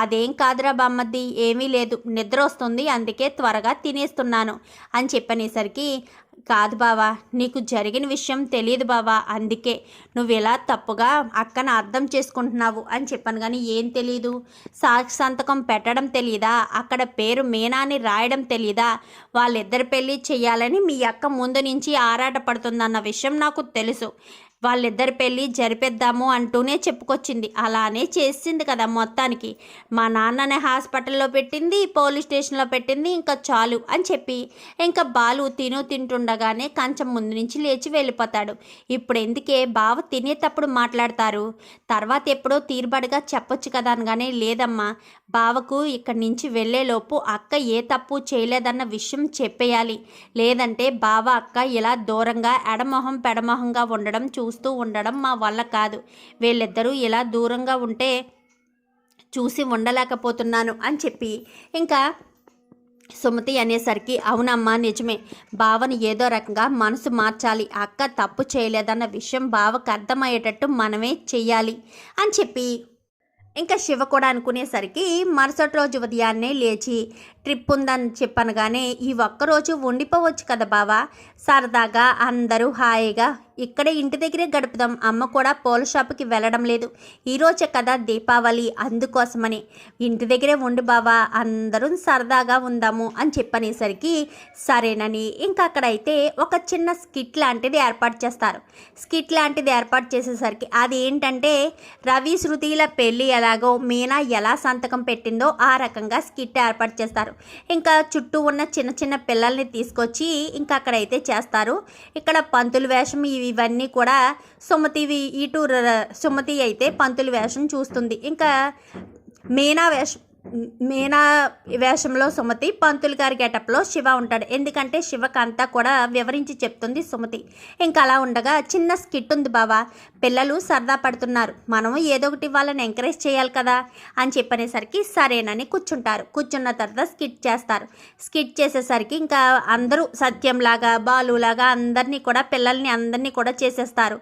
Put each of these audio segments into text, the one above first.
అదేం కాదురా బామ్మద్ది, ఏమీ లేదు, నిద్ర వస్తుంది, అందుకే త్వరగా తినేస్తున్నాను అని చెప్పనేసరికి, కాదు బావా, నీకు జరిగిన విషయం తెలియదు బావా, అందుకే నువ్వు ఇలా తప్పుగా అక్కను అర్థం చేసుకుంటున్నావు అని చెప్పాను. కానీ ఏం తెలీదు, సాక్షి సంతకం పెట్టడం తెలీదా, అక్కడ పేరు మీనాని రాయడం తెలీదా, వాళ్ళిద్దరి పెళ్ళి చెయ్యాలని మీ అక్క ముందు నుంచి ఆరాటపడుతుందన్న విషయం నాకు తెలుసు. వాళ్ళిద్దరి పెళ్ళి జరిపేద్దాము అంటూనే చెప్పుకొచ్చింది, అలానే చేసింది కదా మొత్తానికి. మా నాన్నని హాస్పిటల్లో పెట్టింది, పోలీస్ స్టేషన్లో పెట్టింది, ఇంకా చాలు అని చెప్పి ఇంకా బాలు తింటుండగానే కంచం ముందు నుంచి లేచి వెళ్ళిపోతాడు. ఇప్పుడు ఎందుకే బావ తినేటప్పుడు మాట్లాడతారు, తర్వాత ఎప్పుడో తీరుబడిగా చెప్పొచ్చు కదా అనగానే, లేదమ్మా, బావకు ఇక్కడి నుంచి వెళ్ళేలోపు అక్క ఏ తప్పు చేయలేదన్న విషయం చెప్పేయాలి, లేదంటే బావ అక్క ఇలా దూరంగా ఎడమొహం పెడమొహంగా చూస్తూ ఉండడం మా వల్ల కాదు. వీళ్ళిద్దరూ ఇలా దూరంగా ఉంటే చూసి ఉండలేకపోతున్నాను అని చెప్పి ఇంకా సుమతి అనేసరికి, అవునమ్మా నిజమే, బావని ఏదో రకంగా మనసు మార్చాలి, అక్క తప్పు చేయలేదన్న విషయం బావకు అర్థమయ్యేటట్టు మనమే చెయ్యాలి అని చెప్పి ఇంకా శివ కూడా అనుకునేసరికి మరుసటి రోజు ఉదయాన్నే లేచి ట్రిప్ ఉందని చెప్పనగానే, ఈ ఒక్కరోజు ఉండిపోవచ్చు కదా బావా, సరదాగా అందరూ హాయిగా ఇక్కడే ఇంటి దగ్గరే గడుపుదాం, అమ్మ కూడా పూల షాపుకి వెళ్ళడం లేదు, ఈరోజే కదా దీపావళి, అందుకోసమని ఇంటి దగ్గరే ఉండి బావా, అందరూ సరదాగా ఉందాము అని చెప్పనేసరికి సరేనని ఇంకా అక్కడైతే ఒక చిన్న స్కిట్ లాంటిది ఏర్పాటు చేస్తారు. స్కిట్ లాంటిది ఏర్పాటు చేసేసరికి అది ఏంటంటే, రవి శృతిల పెళ్ళి ఎలాగో మీనా ఎలా సంతకం పెట్టిందో ఆ రకంగా స్కిట్ ఏర్పాటు చేస్తారు. ఇంకా చుట్టూ ఉన్న చిన్న చిన్న పిల్లల్ని తీసుకొచ్చి ఇంకా అక్కడైతే చేస్తారు. ఇక్కడ పంతుల వేషం ఇవన్నీ కూడా సుమతి అయితే పంతుల వేషం చూస్తుంది. ఇంకా మీనా వేషంలో సుమతి, పంతులు గారి గెటప్లో శివ ఉంటాడు. ఎందుకంటే శివకు అంతా కూడా వివరించి చెప్తుంది సుమతి. ఇంకా అలా ఉండగా చిన్న స్కిట్ ఉంది బావా, పిల్లలు సరదా పడుతున్నారు, మనం ఏదో ఒకటి వాళ్ళని ఎంకరేజ్ చేయాలి కదా అని చెప్పనేసరికి సరేనని కూర్చుంటారు. కూర్చున్న తర్వాత స్కిట్ చేస్తారు. స్కిట్ చేసేసరికి ఇంకా అందరూ సత్యంలాగా బాలులాగా పిల్లల్ని అందరినీ కూడా చేసేస్తారు.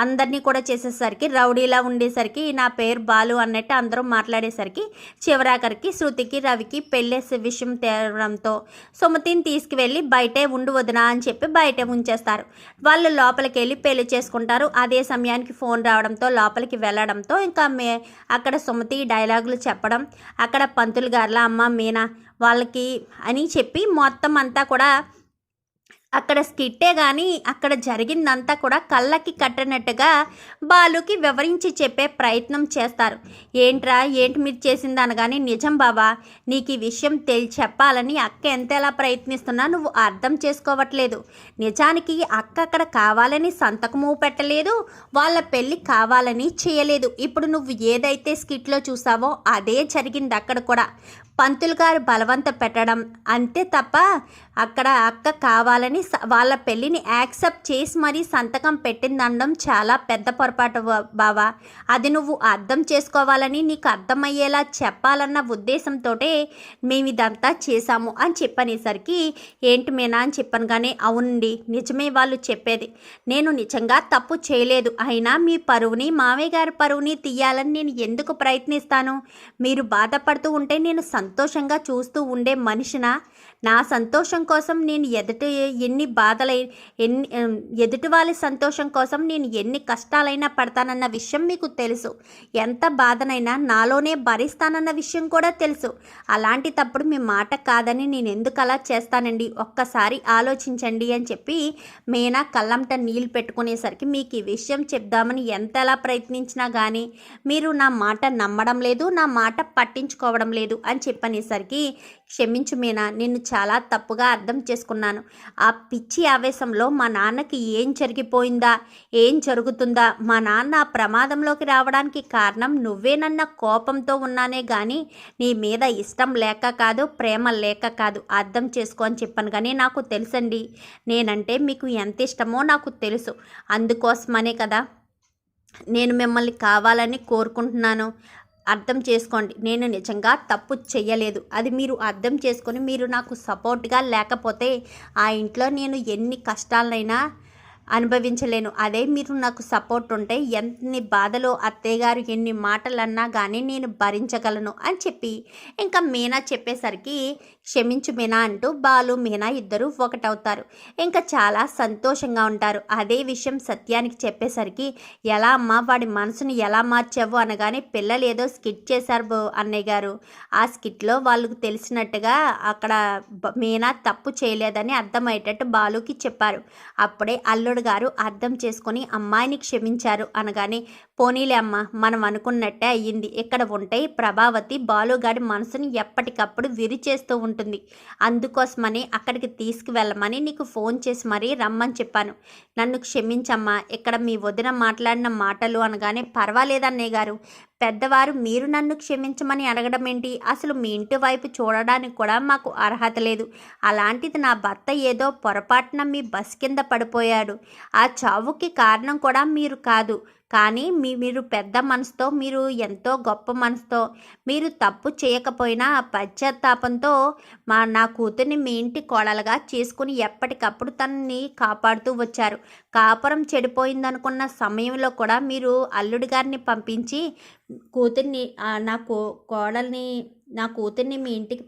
అందరినీ కూడా చేసేసరికి రౌడీలా ఉండేసరికి నా పేరు బాలు అన్నట్టు అందరూ మాట్లాడేసరికి చివరాకరికి శృతికి రవికి పెళ్ళేసే విషయం తేవడంతో సుమతిని తీసుకువెళ్ళి బయటే ఉండు వదినా అని చెప్పి బయటే ఉంచేస్తారు. వాళ్ళు లోపలికి వెళ్ళి పెళ్లి చేసుకుంటారు. అదే సమయానికి ఫోన్ రావడంతో లోపలికి వెళ్ళడంతో ఇంకా అక్కడ సుమతి డైలాగులు చెప్పడం, అక్కడ పంతులు గారుల అమ్మ మీనా వాళ్ళకి అని చెప్పి మొత్తం అంతా కూడా అక్కడ స్కిట్టే కానీ అక్కడ జరిగిందంతా కూడా కళ్ళకి కట్టినట్టుగా బాలుకి వివరించి చెప్పే ప్రయత్నం చేస్తారు. ఏంటి మీరు చేసింది అనగానే, నిజం బాబా, నీకు ఈ విషయం చెప్పాలని అక్క ఎంతలా ప్రయత్నిస్తున్నా నువ్వు అర్థం చేసుకోవట్లేదు. నిజానికి అక్క అక్కడ కావాలని సంతకము పెట్టలేదు, వాళ్ళ పెళ్ళి కావాలని చేయలేదు. ఇప్పుడు నువ్వు ఏదైతే స్కిట్లో చూసావో అదే జరిగింది అక్కడ కూడా. పంతులు గారు బలవంత పెట్టడం అంతే తప్ప అక్కడ అక్క కావాలని వాళ్ళ పెళ్ళిని యాక్సెప్ట్ చేసి మరీ సంతకం పెట్టిందనడం చాలా పెద్ద పొరపాటు బావా. అది నువ్వు అర్థం చేసుకోవాలని, నీకు అర్థమయ్యేలా చెప్పాలన్న ఉద్దేశంతో మేము ఇదంతా చేశాము అని చెప్పనేసరికి, ఏంటి మీనా అని చెప్పాను. కానీ అవునండి, నిజమే వాళ్ళు చెప్పేది, నేను నిజంగా తప్పు చేయలేదు, అయినా మీ పరువుని మామయ్య గారి పరువుని తీయాలని నేను ఎందుకు ప్రయత్నిస్తాను? మీరు బాధపడుతూ ఉంటే నేను సంతోషంగా చూస్తూ ఉండే మనిషినా? నా సంతోషం కోసం నేను ఎదుటి వాళ్ళ సంతోషం కోసం నేను ఎన్ని కష్టాలైనా పడతానన్న విషయం మీకు తెలుసు. ఎంత బాధనైనా నాలోనే భరిస్తానన్న విషయం కూడా తెలుసు. అలాంటి తప్పుడు మీ మాట కాదని నేను ఎందుకు అలా చేస్తానండి? ఒక్కసారి ఆలోచించండి అని చెప్పి మీనా కళ్ళంట నీళ్ళు పెట్టుకునేసరికి, మీకు ఈ విషయం చెప్దామని ఎంతలా ప్రయత్నించినా కానీ మీరు నా మాట నమ్మడం లేదు, నా మాట పట్టించుకోవడం లేదు అని చెప్పనేసరికి, క్షమించు మీనా, నిన్ను చాలా తప్పుగా అర్థం చేసుకున్నాను. ఆ పిచ్చి ఆవేశంలో మా నాన్నకి ఏం జరిగిపోయిందా, ఏం జరుగుతుందా, మా నాన్న ఆ ప్రమాదంలోకి రావడానికి కారణం నువ్వేనన్న కోపంతో ఉన్నానే కానీ నీ మీద ఇష్టం లేక కాదు, ప్రేమ లేక కాదు, అర్థం చేసుకో అని చెప్పాను. కానీ నాకు తెలుసండి, నేనంటే మీకు ఎంత ఇష్టమో నాకు తెలుసు. అందుకోసమనే కదా నేను మిమ్మల్ని కావాలని కోరుకుంటున్నాను. అర్థం చేసుకోండి, నేను నిజంగా తప్పు చెయ్యలేదు. అది మీరు అర్థం చేసుకొని మీరు నాకు సపోర్ట్గా లేకపోతే ఆ ఇంట్లో నేను ఎన్ని కష్టాలనైనా అనుభవించలేను. అదే మీరు నాకు సపోర్ట్ ఉంటే ఎన్ని బాధలు అత్తయ్య గారు ఎన్ని మాటలన్నా కానీ నేను భరించగలను అని చెప్పి ఇంకా మీనా చెప్పేసరికి క్షమించు మీనా అంటూ బాలు మీనా ఇద్దరు ఒకటవుతారు. ఇంకా చాలా సంతోషంగా ఉంటారు. అదే విషయం సత్యానికి చెప్పేసరికి ఎలా అమ్మా వాడి మనసును ఎలా మార్చావు అనగానే పిల్లలు ఏదో స్కిట్ చేశారు అన్నయ్య గారు. ఆ స్కిట్లో వాళ్ళకు తెలిసినట్టుగా అక్కడ మీనా తప్పు చేయలేదని అర్థమయ్యేటట్టు బాలుకి చెప్పారు. అప్పుడే అల్లుడు గారు అర్థం చేసుకొని అమ్మాయిని క్షమించారు అనగానే పోనీలే అమ్మ మనం అనుకున్నట్టే అయ్యింది. ఇక్కడ ఉంటే ప్రభావతి బాలుగాడి మనసుని ఎప్పటికప్పుడు విరిచేస్తూ ఉంటుంది. అందుకోసమని అక్కడికి తీసుకువెళ్ళమని నీకు ఫోన్ చేసి మరీ రమ్మని చెప్పాను. నన్ను క్షమించమ్మా ఇక్కడ మీ వదిన మాట్లాడిన మాటలు అనగానే పర్వాలేదన్నయ్య గారు పెద్దవారు మీరు నన్ను క్షమించమని అడగడం ఏంటి? అసలు మీ ఇంటి వైపు చూడడానికి కూడా మాకు అర్హత లేదు. అలాంటిది నా భర్త ఏదో పొరపాటున మీ బస్ కింద పడిపోయాడు. ఆ చావుకి కారణం కూడా మీరు కాదు. కానీ మీరు పెద్ద మనసుతో మీరు ఎంతో గొప్ప మనసుతో మీరు తప్పు చేయకపోయినా పశ్చాత్తాపంతో నా కూతుర్ని మీ ఇంటి కోడలుగా చేసుకుని ఎప్పటికప్పుడు తనని కాపాడుతూ వచ్చారు. కాపురం చెడిపోయిందనుకున్న సమయంలో కూడా మీరు అల్లుడి గారిని పంపించి కూతుర్ని నా కూతుర్ని మీ ఇంటికి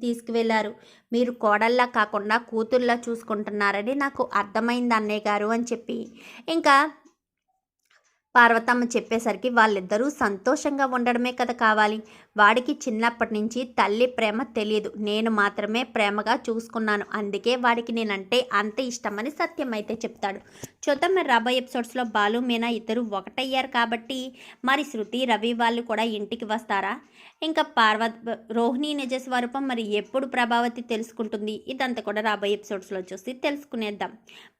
తీసుకువెళ్ళారు. మీరు కోడల్లా కాకుండా కూతుర్లా చూసుకుంటున్నారని నాకు అర్థమైంది అన్నయ్య గారు అని చెప్పి ఇంకా పార్వతమ్మ చెప్పేసరికి వాళ్ళిద్దరూ సంతోషంగా ఉండడమే కదా కావాలి. వాడికి చిన్నప్పటి నుంచి తల్లి ప్రేమ తెలియదు. నేను మాత్రమే ప్రేమగా చూసుకున్నాను. అందుకే వాడికి నేనంటే అంత ఇష్టమని సత్యం అయితే చెప్తాడు. చూద్దాం మరి రాబోయే ఎపిసోడ్స్లో బాలు మీనా ఇద్దరు ఒకటయ్యారు కాబట్టి మరి శృతి రవి వాళ్ళు కూడా ఇంటికి వస్తారా? ఇంకా రోహిణి నిజ స్వరూపం మరి ఎప్పుడు ప్రభావతి తెలుసుకుంటుంది? ఇదంతా కూడా రాబోయే ఎపిసోడ్స్లో చూసి తెలుసుకునేద్దాం.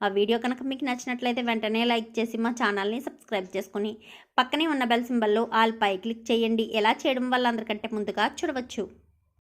మా వీడియో కనుక మీకు నచ్చినట్లయితే వెంటనే లైక్ చేసి మా ఛానల్ని సబ్స్క్రైబ్ చేసుకుని పక్కనే ఉన్న బెల్ సింబల్లో ఆల్ పై క్లిక్ చేయండి. ఎలా చేయడం వల్ల అందరికంటే ముందుగా చూడవచ్చు.